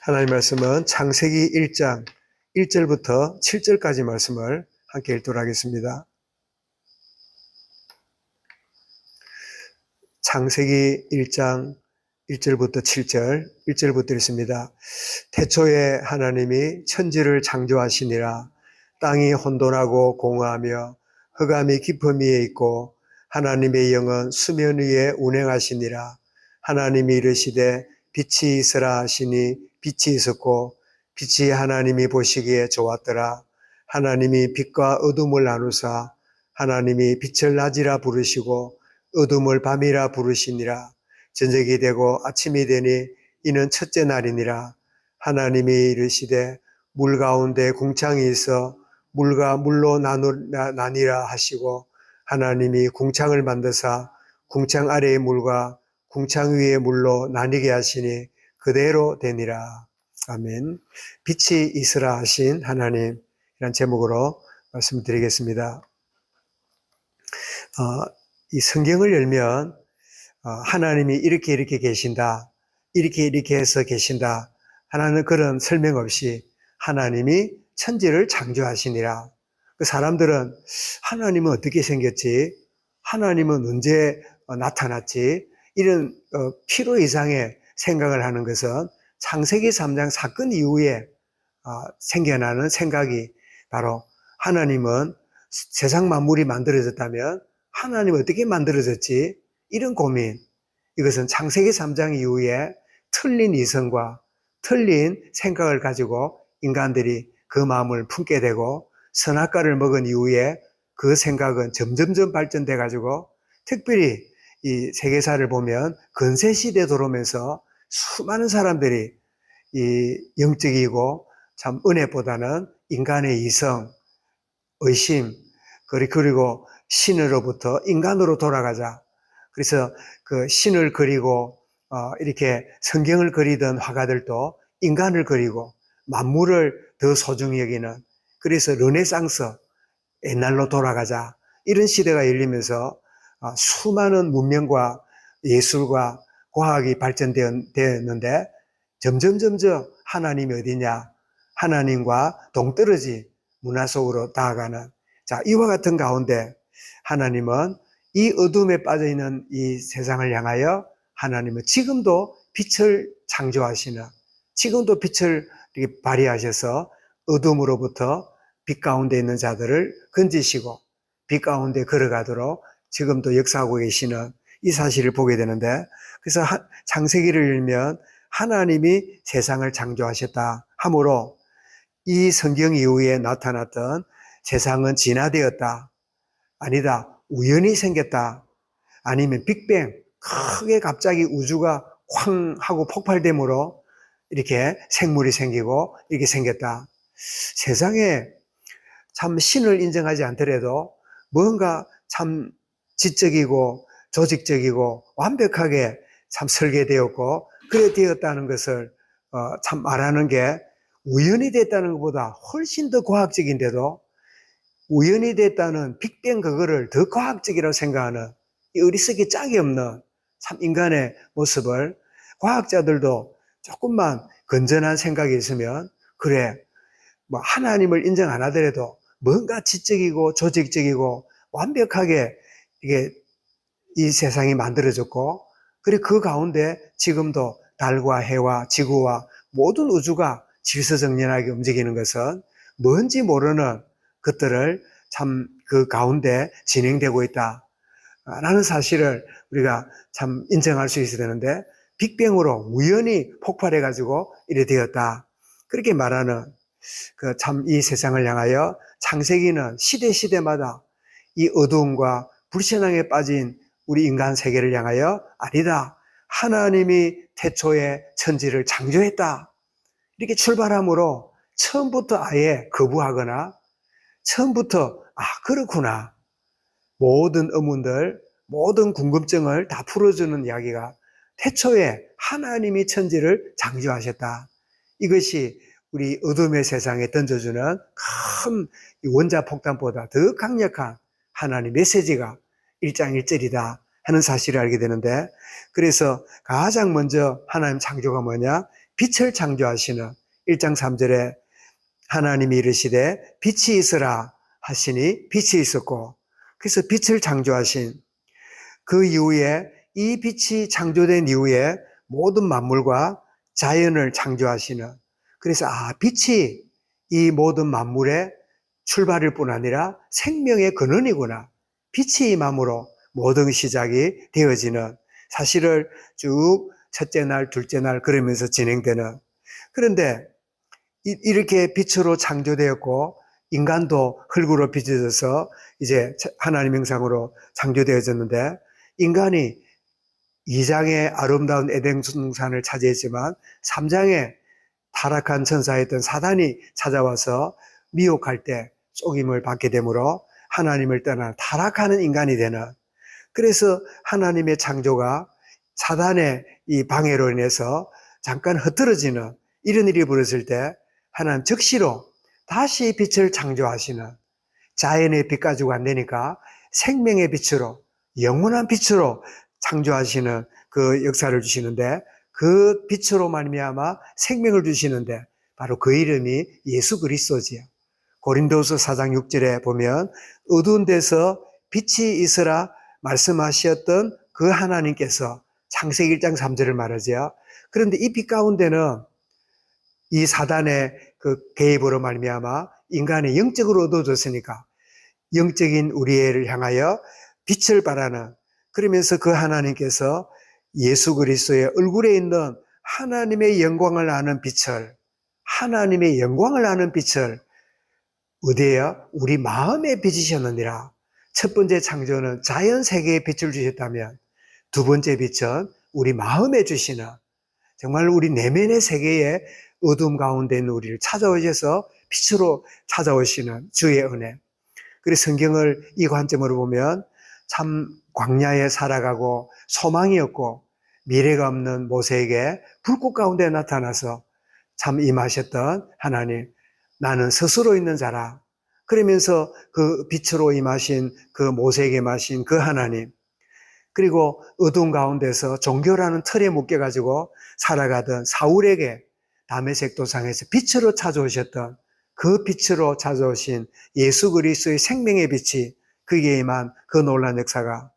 하나님 말씀은 창세기 1장 1절부터 7절까지 말씀을 함께 읽도록 하겠습니다. 창세기 1장 1절부터 7절, 1절부터 읽습니다. 태초에 하나님이 천지를 창조하시니라. 땅이 혼돈하고 공허하며 흑암이 깊음 위에 있고 하나님의 영은 수면 위에 운행하시니라. 하나님이 이르시되 빛이 있으라 하시니 빛이 있었고 빛이 하나님이 보시기에 좋았더라. 하나님이 빛과 어둠을 나누사 하나님이 빛을 낮이라 부르시고 어둠을 밤이라 부르시니라. 저녁이 되고 아침이 되니 이는 첫째 날이니라. 하나님이 이르시되 물 가운데 궁창이 있어 물과 물로 나뉘라 하시고 하나님이 궁창을 만드사 궁창 아래의 물과 궁창 위의 물로 나뉘게 하시니 그대로 되니라. 아멘. 빛이 있으라 하신 하나님, 이란 제목으로 말씀드리겠습니다. 이 성경을 열면 하나님이 이렇게 계신다, 이렇게 해서 계신다 하나는 그런 설명 없이 하나님이 천지를 창조하시니라. 그 사람들은 하나님은 어떻게 생겼지? 하나님은 언제 나타났지? 이런 필요 이상의 생각을 하는 것은 창세기 3장 사건 이후에 생겨나는 생각이 바로 하나님은 세상 만물이 만들어졌다면 하나님은 어떻게 만들어졌지? 이런 고민. 이것은 창세기 3장 이후에 틀린 이성과 틀린 생각을 가지고 인간들이 그 마음을 품게 되고 선악과를 먹은 이후에 그 생각은 점점점 발전돼 가지고 특별히 이 세계사를 보면 근세시대 들어오면서 수많은 사람들이 이 영적이고 참 은혜보다는 인간의 이성, 의심, 그리고 신으로부터 인간으로 돌아가자. 그래서 그 신을 그리고 이렇게 성경을 그리던 화가들도 인간을 그리고 만물을 더 소중히 여기는, 그래서 르네상스, 옛날로 돌아가자, 이런 시대가 열리면서 수많은 문명과 예술과 과학이 발전되었는데 점점 하나님이 어디냐, 하나님과 동떨어진 문화 속으로 나아가는, 자, 이와 같은 가운데 하나님은 이 어둠에 빠져있는 이 세상을 향하여 하나님은 지금도 빛을 창조하시는, 지금도 빛을 이렇게 발휘하셔서 어둠으로부터 빛 가운데 있는 자들을 건지시고 빛 가운데 걸어가도록 지금도 역사하고 계시는 이 사실을 보게 되는데, 그래서 창세기를 열면 하나님이 세상을 창조하셨다 하므로 이 성경 이후에 나타났던 세상은 진화되었다, 아니다, 우연히 생겼다, 아니면 빅뱅, 크게 갑자기 우주가 쾅 하고 폭발됨으로 이렇게 생물이 생기고 이렇게 생겼다. 세상에 참 신을 인정하지 않더라도 뭔가 참 지적이고 조직적이고 완벽하게 참 설계되었고 그래 되었다는 것을 참 말하는 게, 우연히 됐다는 것보다 훨씬 더 과학적인데도 우연히 됐다는 빅뱅 그거를 더 과학적이라고 생각하는 이 어리석기 짝이 없는 참 인간의 모습을 과학자들도 조금만 건전한 생각이 있으면, 그래, 뭐 하나님을 인정 안 하더라도 뭔가 지적이고 조직적이고 완벽하게 이게 이 세상이 만들어졌고, 그리고 그 가운데 지금도 달과 해와 지구와 모든 우주가 질서정연하게 움직이는 것은 뭔지 모르는 것들을 참 그 가운데 진행되고 있다 라는 사실을 우리가 참 인정할 수 있어야 되는데, 빅뱅으로 우연히 폭발해 가지고 이래 되었다, 그렇게 말하는 그 참 이 세상을 향하여 창세기는 시대마다 이 어두움과 불신앙에 빠진 우리 인간 세계를 향하여 아니다, 하나님이 태초에 천지를 창조했다, 이렇게 출발함으로 처음부터 아예 거부하거나 처음부터 그렇구나, 모든 의문들, 모든 궁금증을 다 풀어주는 이야기가 태초에 하나님이 천지를 창조하셨다, 이것이 우리 어둠의 세상에 던져주는 큰 원자폭탄보다 더 강력한 하나님의 메시지가 1장 1절이다 하는 사실을 알게 되는데, 그래서 가장 먼저 하나님 창조가 뭐냐? 빛을 창조하시는 1장 3절에 하나님이 이르시되 빛이 있으라 하시니 빛이 있었고, 그래서 빛을 창조하신 그 이후에, 이 빛이 창조된 이후에 모든 만물과 자연을 창조하시는, 그래서 빛이 이 모든 만물의 출발일 뿐 아니라 생명의 근원이구나. 빛이 임함으로 모든 시작이 되어지는, 사실을 쭉 첫째 날, 둘째 날 그러면서 진행되는. 그런데 이렇게 빛으로 창조되었고, 인간도 흙으로 빚어져서 이제 하나님 형상으로 창조되어졌는데, 인간이 2장의 아름다운 에덴 동산을 차지했지만 3장에 타락한 천사였던 사단이 찾아와서 미혹할 때 속임을 받게 되므로 하나님을 떠나 타락하는 인간이 되는, 그래서 하나님의 창조가 사단의 이 방해로 인해서 잠깐 흐트러지는 이런 일이 벌어질 때, 하나님 즉시로 다시 빛을 창조하시는, 자연의 빛 가지고 안 되니까 생명의 빛으로, 영원한 빛으로 창조하시는 그 역사를 주시는데, 그 빛으로 말미암아 생명을 주시는데 바로 그 이름이 예수 그리스도지요. 고린도서 4장 6절에 보면 어두운 데서 빛이 있으라 말씀하셨던 그 하나님께서, 창세기 1장 3절을 말하죠. 그런데 이 빛 가운데는 이 사단의 그 개입으로 말미암아 인간이 영적으로 어두워졌으니까 영적인 우리를 향하여 빛을 발하는, 그러면서 그 하나님께서 예수 그리스도의 얼굴에 있는 하나님의 영광을 아는 빛을, 하나님의 영광을 아는 빛을 어디에요? 우리 마음에 비치셨느니라. 첫 번째 창조는 자연 세계에 빛을 주셨다면, 두 번째 빛은 우리 마음에 주시는, 정말 우리 내면의 세계에 어둠 가운데 있는 우리를 찾아오셔서 빛으로 찾아오시는 주의 은혜. 그래서 성경을 이 관점으로 보면 참 광야에 살아가고 소망이 없고 미래가 없는 모세에게 불꽃 가운데 나타나서 참 임하셨던 하나님, 나는 스스로 있는 자라. 그러면서 그 빛으로 임하신 그 모세에게 마신 그 하나님, 그리고 어두운 가운데서 종교라는 틀에 묶여가지고 살아가던 사울에게 다메섹 도상에서 빛으로 찾아오셨던, 그 빛으로 찾아오신 예수 그리스도의 생명의 빛이 그에게 임한 그 놀라운 역사가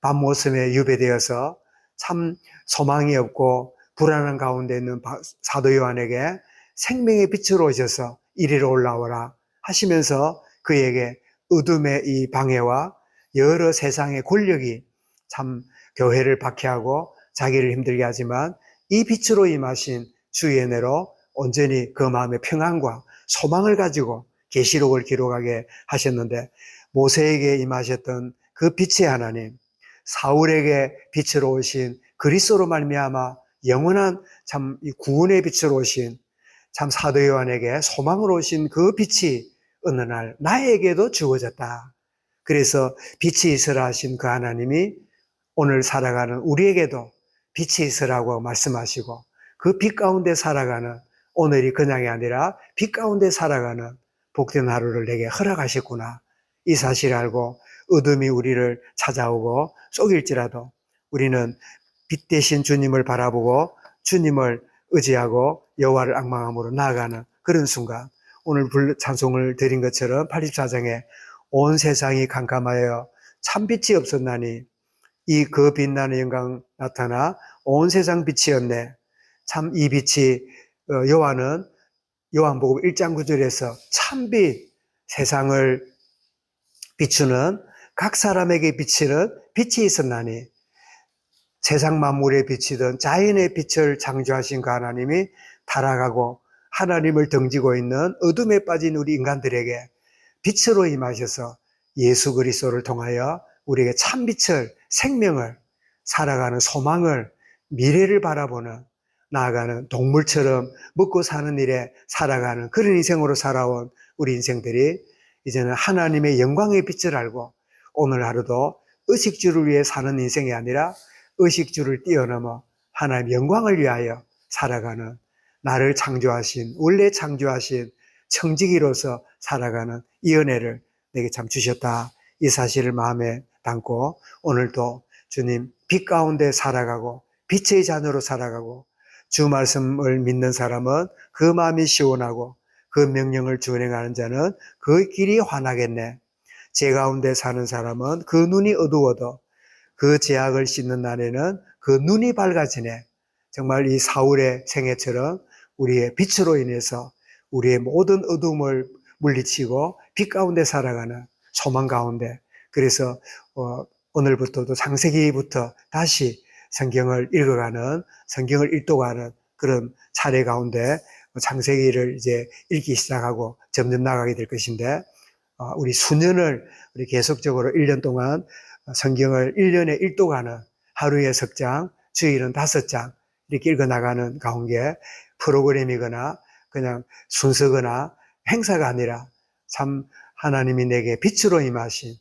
밤모섬에 유배되어서 참 소망이 없고 불안한 가운데 있는 사도 요한에게 생명의 빛으로 오셔서 이리로 올라오라 하시면서 그에게 어둠의 이 방해와 여러 세상의 권력이 참 교회를 박해하고 자기를 힘들게 하지만 이 빛으로 임하신 주의 은혜로 온전히 그 마음의 평안과 소망을 가지고 계시록을 기록하게 하셨는데, 모세에게 임하셨던 그 빛의 하나님, 사울에게 빛으로 오신 그리스도로 말미암아 영원한 참 구원의 빛으로 오신 참 사도 요한에게 소망으로 오신 그 빛이 어느 날 나에게도 주어졌다. 그래서 빛이 있으라 하신 그 하나님이 오늘 살아가는 우리에게도 빛이 있으라고 말씀하시고, 그 빛 가운데 살아가는 오늘이 그냥이 아니라 빛 가운데 살아가는 복된 하루를 내게 허락하셨구나. 이 사실을 알고 어둠이 우리를 찾아오고 속일지라도 우리는 빛 대신 주님을 바라보고 주님을 의지하고 여호와를 앙망함으로 나아가는 그런 순간, 오늘 찬송을 드린 것처럼 84장에 온 세상이 캄캄하여 참빛이 없었나니 이 그 빛나는 영광 나타나 온 세상 빛이었네. 참 이 빛이 요한은 요한복음 1장 9절에서 참빛, 세상을 비추는, 각 사람에게 비치는 빛이 있었나니, 세상 만물에 비치던 자연의 빛을 창조하신 그 하나님이 타락하고 하나님을 등지고 있는 어둠에 빠진 우리 인간들에게 빛으로 임하셔서 예수 그리스도를 통하여 우리에게 참빛을, 생명을, 살아가는 소망을, 미래를 바라보는, 나아가는 동물처럼 먹고 사는 일에 살아가는 그런 인생으로 살아온 우리 인생들이 이제는 하나님의 영광의 빛을 알고 오늘 하루도 의식주를 위해 사는 인생이 아니라 의식주를 뛰어넘어 하나님의 영광을 위하여 살아가는, 나를 창조하신, 원래 창조하신 청지기로서 살아가는 이 은혜를 내게 참 주셨다. 이 사실을 마음에 담고 오늘도 주님, 빛 가운데 살아가고 빛의 자녀로 살아가고 주 말씀을 믿는 사람은 그 마음이 시원하고 그 명령을 준행하는 자는 그 길이 환하겠네. 제 가운데 사는 사람은 그 눈이 어두워도 그 제약을 씻는 날에는 그 눈이 밝아지네. 정말 이 사울의 생애처럼 우리의 빛으로 인해서 우리의 모든 어둠을 물리치고 빛 가운데 살아가는 소망 가운데. 그래서 오늘부터도 창세기부터 다시 성경을 읽어가는, 성경을 읽도가는 그런 차례 가운데 창세기를 이제 읽기 시작하고 점점 나가게 될 것인데, 우리 수년을 우리 계속적으로 1년 동안 성경을 1년에 1도가는 하루에 석장, 주일은 5장 이렇게 읽어나가는 가운데 프로그램이거나 그냥 순서거나 행사가 아니라 참 하나님이 내게 빛으로 임하신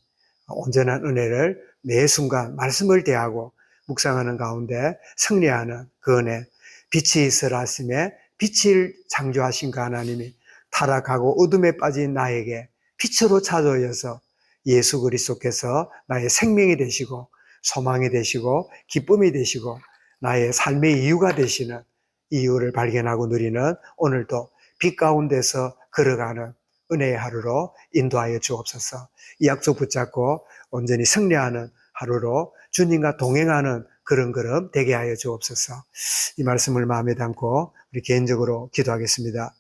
온전한 은혜를 매 순간 말씀을 대하고 묵상하는 가운데 승리하는 그 은혜, 빛이 있으라 하심에 빛을 창조하신 그 하나님이 타락하고 어둠에 빠진 나에게 빛으로 찾아오셔서 예수 그리스도께서 나의 생명이 되시고 소망이 되시고 기쁨이 되시고 나의 삶의 이유가 되시는 이유를 발견하고 누리는 오늘도 빛 가운데서 걸어가는 은혜의 하루로 인도하여 주옵소서. 이 약속 붙잡고 온전히 승리하는 하루로 주님과 동행하는 그런 걸음 되게 하여 주옵소서. 이 말씀을 마음에 담고 우리 개인적으로 기도하겠습니다.